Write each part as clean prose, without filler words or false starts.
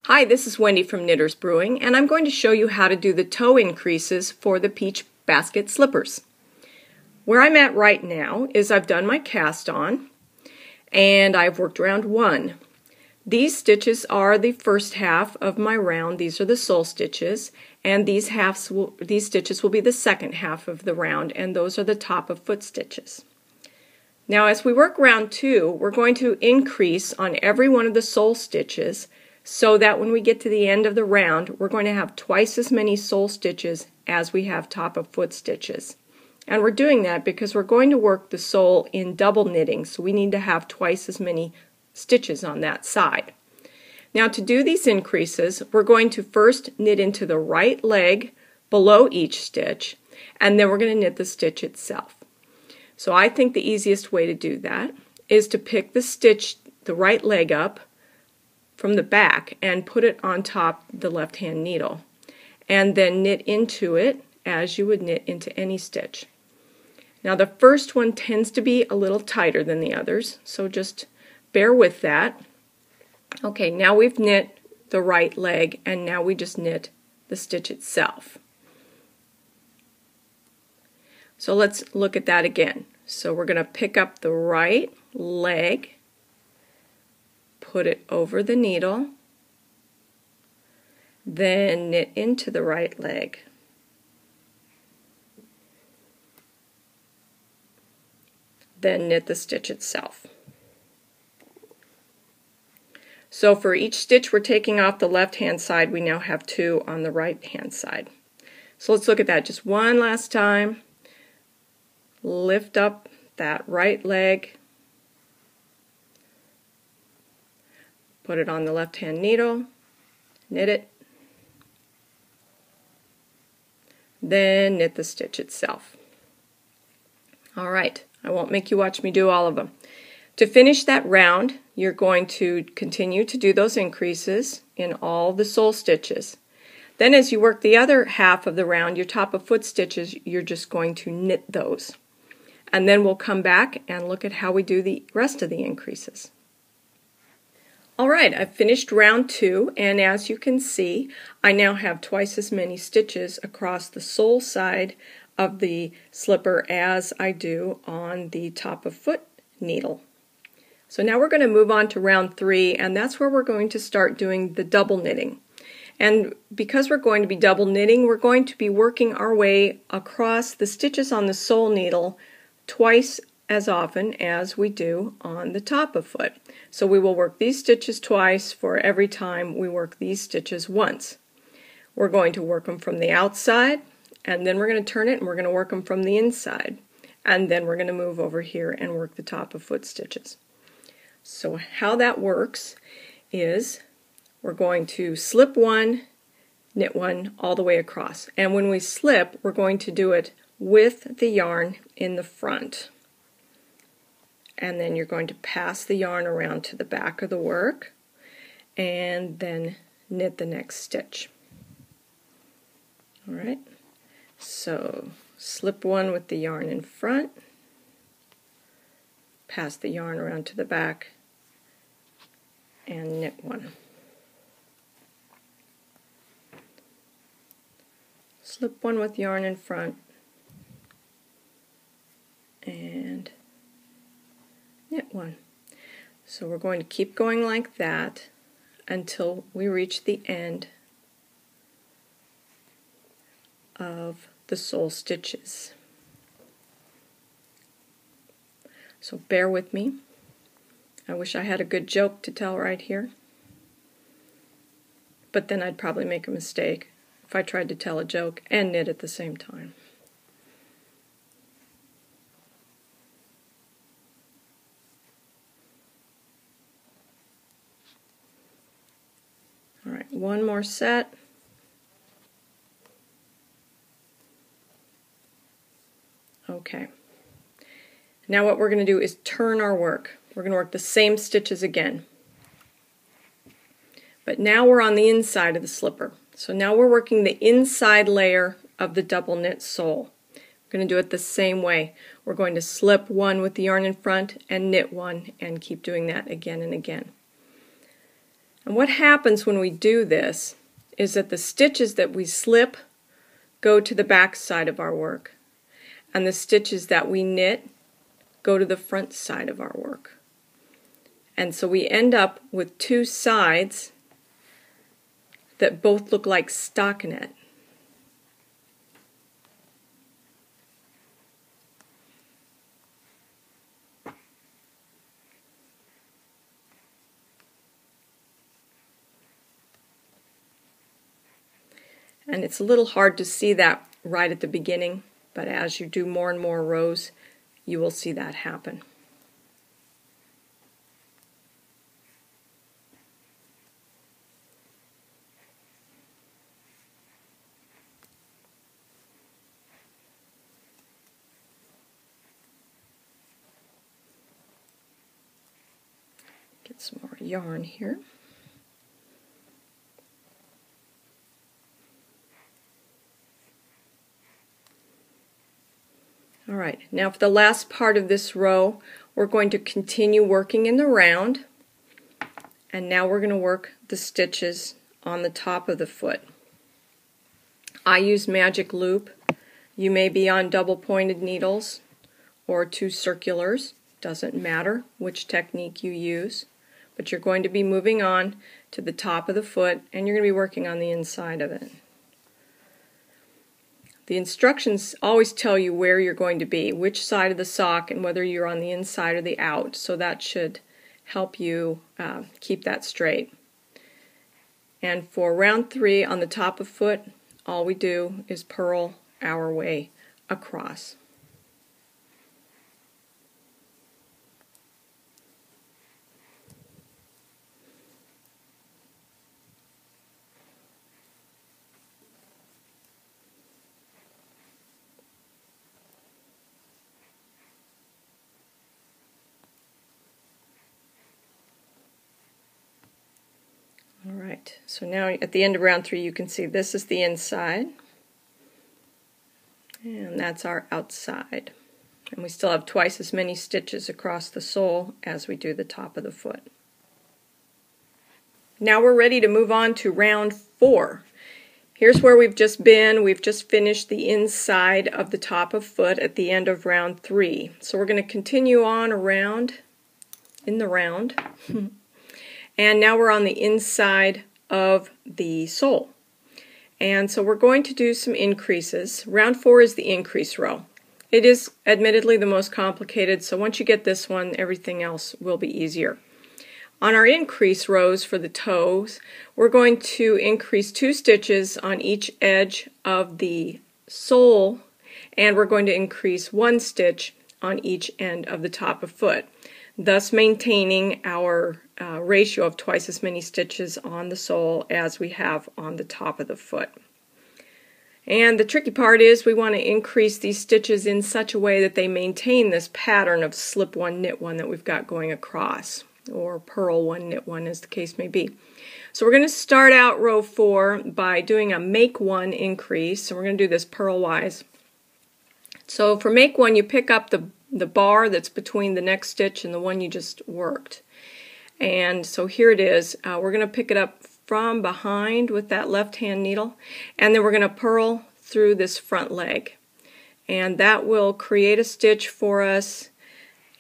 Hi, this is Wendy from Knitters Brewing, and I'm going to show you how to do the toe increases for the peach basket slippers. Where I'm at right now is I've done my cast on, and I've worked round 1. These stitches are the first half of my round. These are the sole stitches, and these stitches will be the second half of the round, and those are the top of foot stitches. Now as we work round 2, we're going to increase on every one of the sole stitches so that when we get to the end of the round, we're going to have twice as many sole stitches as we have top of foot stitches. And we're doing that because we're going to work the sole in double knitting, so we need to have twice as many stitches on that side. Now to do these increases, we're going to first knit into the right leg below each stitch, and then we're going to knit the stitch itself. So I think the easiest way to do that is to pick the right leg up from the back and put it on top the left hand needle, and then knit into it as you would knit into any stitch. Now the first one tends to be a little tighter than the others, so just bear with that. Okay, now we've knit the right leg, and now we just knit the stitch itself. So let's look at that again. So we're going to pick up the right leg, put it over the needle, then knit into the right leg, then knit the stitch itself. So for each stitch we're taking off the left hand side, we now have 2 on the right hand side. So let's look at that just one last time. Lift up that right leg, put it on the left hand needle, knit it, then knit the stitch itself. Alright, I won't make you watch me do all of them. To finish that round, you're going to continue to do those increases in all the sole stitches. Then as you work the other half of the round, your top of foot stitches, you're just going to knit those. And then we'll come back and look at how we do the rest of the increases. Alright, I've finished round 2, and as you can see, I now have twice as many stitches across the sole side of the slipper as I do on the top of foot needle. So now we're going to move on to round 3, and that's where we're going to start doing the double knitting. And because we're going to be double knitting, we're going to be working our way across the stitches on the sole needle twice as often as we do on the top of foot. So we will work these stitches twice for every time we work these stitches once. We're going to work them from the outside, and then we're going to turn it and we're going to work them from the inside. And then we're going to move over here and work the top of foot stitches. So how that works is we're going to slip one, knit one all the way across. And when we slip, we're going to do it with the yarn in the front. And then you're going to pass the yarn around to the back of the work and then knit the next stitch. Alright, so slip one with the yarn in front, pass the yarn around to the back, and knit one. Slip one with yarn in front, and knit one. So we're going to keep going like that until we reach the end of the sole stitches. So bear with me. I wish I had a good joke to tell right here, but then I'd probably make a mistake if I tried to tell a joke and knit at the same time. Alright, one more set. Okay. Now what we're going to do is turn our work. We're going to work the same stitches again. But now we're on the inside of the slipper. So now we're working the inside layer of the double knit sole. We're going to do it the same way. We're going to slip one with the yarn in front and knit one and keep doing that again and again. And what happens when we do this is that the stitches that we slip go to the back side of our work, and the stitches that we knit go to the front side of our work. And so we end up with two sides that both look like stockinette. And it's a little hard to see that right at the beginning, but as you do more and more rows, you will see that happen. Get some more yarn here. Alright, now for the last part of this row, we're going to continue working in the round, and now we're going to work the stitches on the top of the foot. I use magic loop. You may be on double pointed needles or two circulars. Doesn't matter which technique you use, but you're going to be moving on to the top of the foot, and you're going to be working on the inside of it. The instructions always tell you where you're going to be, which side of the sock, and whether you're on the inside or the out, so that should help you keep that straight. And for round 3 on the top of foot, all we do is purl our way across. Alright, so now at the end of round 3 you can see this is the inside and that's our outside. And we still have twice as many stitches across the sole as we do the top of the foot. Now we're ready to move on to round 4. Here's where we've just been. We've just finished the inside of the top of foot at the end of round 3. So we're going to continue on around in the round. And now we're on the inside of the sole. And so we're going to do some increases. Round 4 is the increase row. It is admittedly the most complicated, so once you get this one, everything else will be easier. On our increase rows for the toes, we're going to increase 2 stitches on each edge of the sole, and we're going to increase 1 stitch on each end of the top of foot, thus maintaining our ratio of twice as many stitches on the sole as we have on the top of the foot. And the tricky part is we want to increase these stitches in such a way that they maintain this pattern of slip 1, knit 1 that we've got going across, or purl 1, knit 1 as the case may be. So we're going to start out row 4 by doing a make 1 increase, so we're going to do this purl-wise. So for make 1 you pick up the bar that's between the next stitch and the one you just worked. And so here it is. We're going to pick it up from behind with that left hand needle, and then we're going to purl through this front leg. And that will create a stitch for us,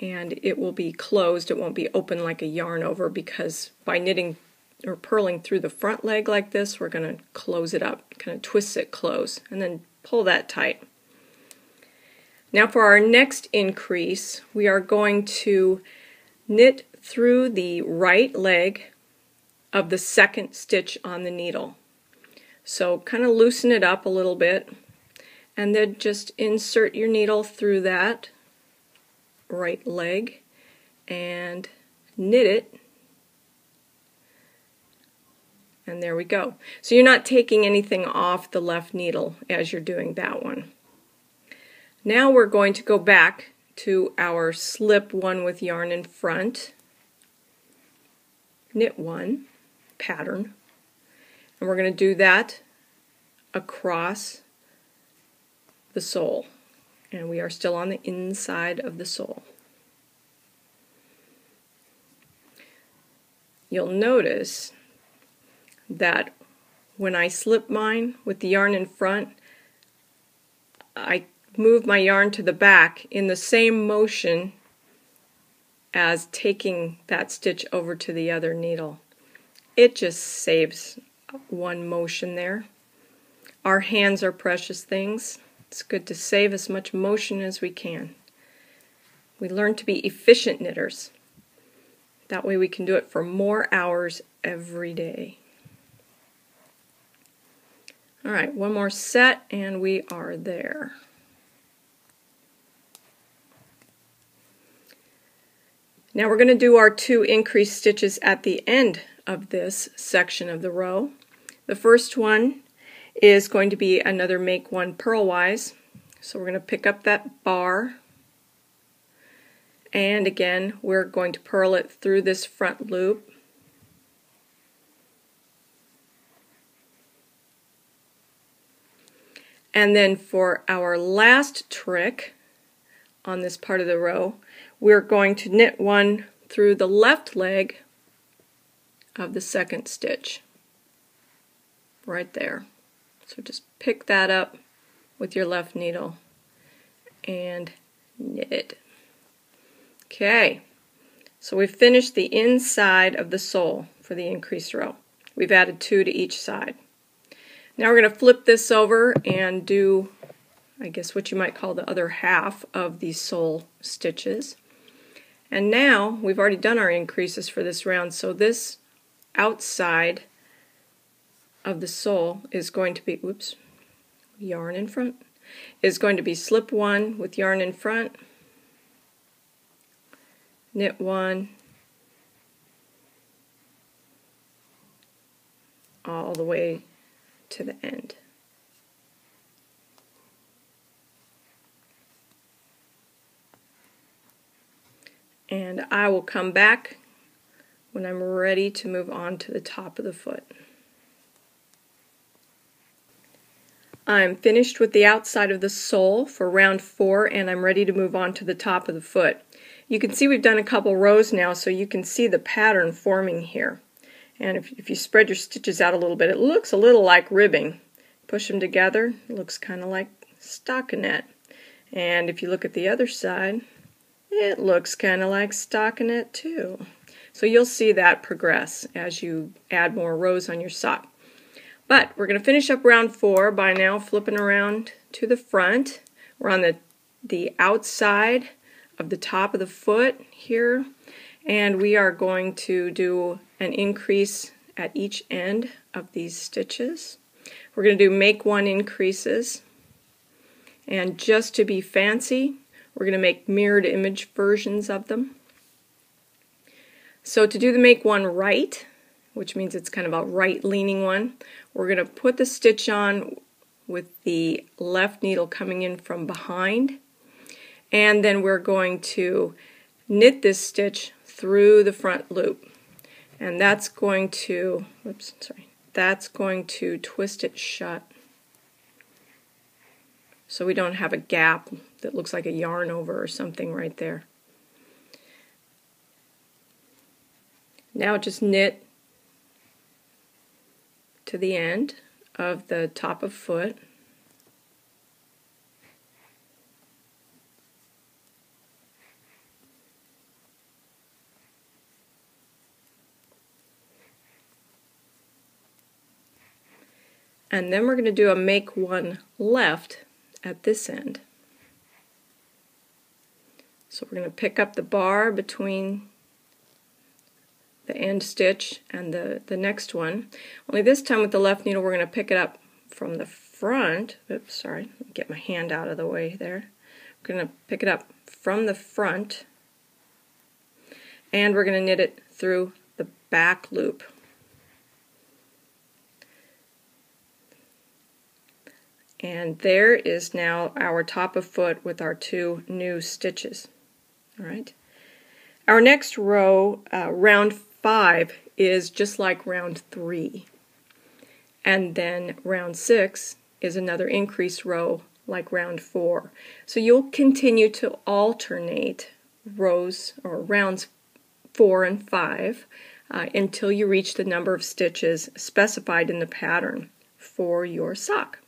and it will be closed. It won't be open like a yarn over, because by knitting or purling through the front leg like this, we're going to close it up, kind of twist it close, and then pull that tight. Now for our next increase, we are going to knit through the right leg of the second stitch on the needle. So kind of loosen it up a little bit, and then just insert your needle through that right leg and knit it, and there we go. So you're not taking anything off the left needle as you're doing that one. Now we're going to go back to our slip 1 with yarn in front, knit 1 pattern, and we're going to do that across the sole, and we are still on the inside of the sole. You'll notice that when I slip mine with the yarn in front, I move my yarn to the back in the same motion as taking that stitch over to the other needle. It just saves one motion there. Our hands are precious things. It's good to save as much motion as we can. We learn to be efficient knitters. That way we can do it for more hours every day. Alright, one more set and we are there. Now we're going to do our 2 increased stitches at the end of this section of the row. The first one is going to be another make one purlwise. So we're going to pick up that bar, and again we're going to purl it through this front loop. And then for our last trick on this part of the row, we're going to knit one through the left leg of the second stitch. Right there. So just pick that up with your left needle and knit it. Okay, so we've finished the inside of the sole for the increased row. We've added 2 to each side. Now we're going to flip this over and do, I guess, what you might call the other half of these sole stitches. And now we've already done our increases for this round, so this outside of the sole is going to be, oops, yarn in front, is going to be slip 1 with yarn in front, knit 1, all the way to the end. And I will come back when I'm ready to move on to the top of the foot. I'm finished with the outside of the sole for round 4, and I'm ready to move on to the top of the foot. You can see we've done a couple rows now, so you can see the pattern forming here. And if you spread your stitches out a little bit, it looks a little like ribbing. Push them together, it looks kind of like stockinette. And if you look at the other side, it looks kind of like stockinette too. So you'll see that progress as you add more rows on your sock. But we're going to finish up round 4 by now flipping around to the front. We're on the outside of the top of the foot here, and we are going to do an increase at each end of these stitches. We're going to do make 1 increases, and just to be fancy, we're going to make mirrored image versions of them. So to do the make 1 right, which means it's kind of a right leaning one, we're going to put the stitch on with the left needle coming in from behind, and then we're going to knit this stitch through the front loop, and that's going to, that's going to twist it shut so we don't have a gap that looks like a yarn over or something right there. Now just knit to the end of the top of foot. And then we're going to do a make 1 left at this end. So we're going to pick up the bar between the end stitch and the next one. Only this time with the left needle we're going to pick it up from the front. Oops, sorry, let me get my hand out of the way there. We're going to pick it up from the front, and we're going to knit it through the back loop. And there is now our top of foot with our 2 new stitches. All right. Our next row, round 5, is just like round 3. And then round 6 is another increased row like round 4. So you'll continue to alternate rows or rounds 4, and 5 until you reach the number of stitches specified in the pattern for your sock.